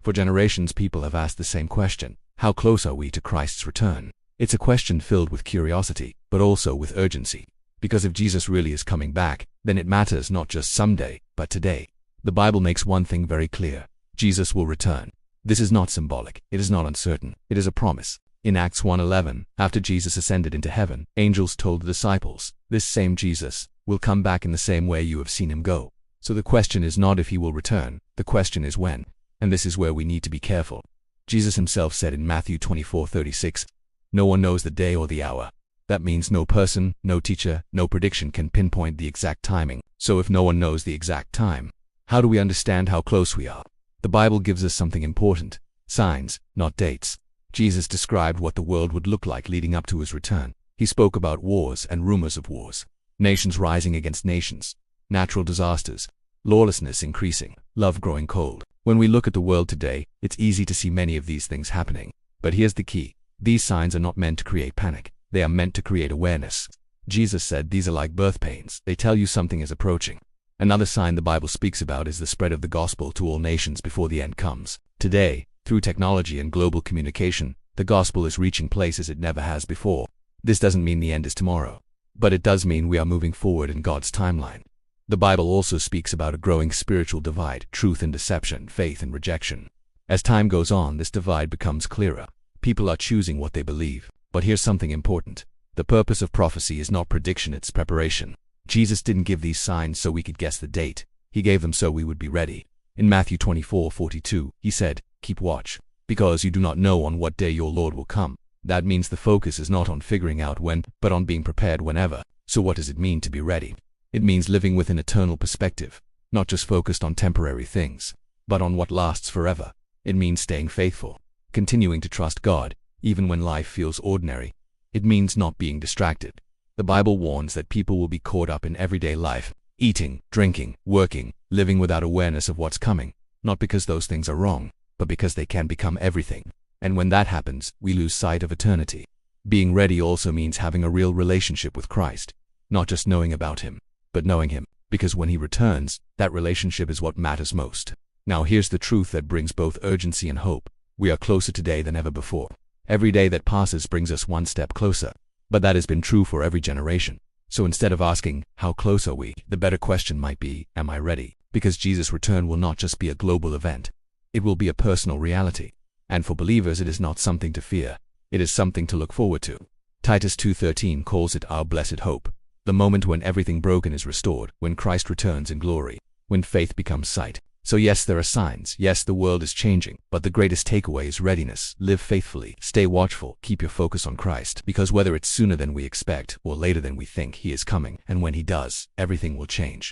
For generations people have asked the same question: how close are we to Christ's return? It's a question filled with curiosity, but also with urgency. Because if Jesus really is coming back, then it matters not just someday, but today. The Bible makes one thing very clear: Jesus will return. This is not symbolic, it is not uncertain, it is a promise. In Acts 1:11, after Jesus ascended into heaven, angels told the disciples, "This same Jesus will come back in the same way you have seen him go." So the question is not if he will return, the question is when. And this is where we need to be careful. Jesus himself said in Matthew 24:36, "No one knows the day or the hour." That means no person, no teacher, no prediction can pinpoint the exact timing. So if no one knows the exact time, how do we understand how close we are? The Bible gives us something important: signs, not dates. Jesus described what the world would look like leading up to his return. He spoke about wars and rumors of wars, nations rising against nations, natural disasters, lawlessness increasing, love growing cold. When we look at the world today, it's easy to see many of these things happening. But here's the key: these signs are not meant to create panic. They are meant to create awareness. Jesus said these are like birth pains. They tell you something is approaching. Another sign the Bible speaks about is the spread of the gospel to all nations before the end comes. Today, through technology and global communication, the gospel is reaching places it never has before. This doesn't mean the end is tomorrow, but it does mean we are moving forward in God's timeline. The Bible also speaks about a growing spiritual divide: truth and deception, faith and rejection. As time goes on, this divide becomes clearer. People are choosing what they believe. But here's something important: the purpose of prophecy is not prediction, it's preparation. Jesus didn't give these signs so we could guess the date. He gave them so we would be ready. In Matthew 24:42, he said, "Keep watch, because you do not know on what day your Lord will come." That means the focus is not on figuring out when, but on being prepared whenever. So what does it mean to be ready? It means living with an eternal perspective, not just focused on temporary things, but on what lasts forever. It means staying faithful, continuing to trust God, even when life feels ordinary. It means not being distracted. The Bible warns that people will be caught up in everyday life, eating, drinking, working, living without awareness of what's coming, not because those things are wrong, but because they can become everything. And when that happens, we lose sight of eternity. Being ready also means having a real relationship with Christ, not just knowing about him, but knowing him, because when he returns, that relationship is what matters most. Now here's the truth that brings both urgency and hope: we are closer today than ever before. Every day that passes brings us one step closer. But that has been true for every generation. So instead of asking, how close are we, the better question might be, am I ready? Because Jesus' return will not just be a global event. It will be a personal reality. And for believers, it is not something to fear. It is something to look forward to. Titus 2:13 calls it our blessed hope, the moment when everything broken is restored, when Christ returns in glory, when faith becomes sight. So yes, there are signs. Yes, the world is changing. But the greatest takeaway is readiness. Live faithfully. Stay watchful. Keep your focus on Christ. Because whether it's sooner than we expect or later than we think, he is coming. And when he does, everything will change.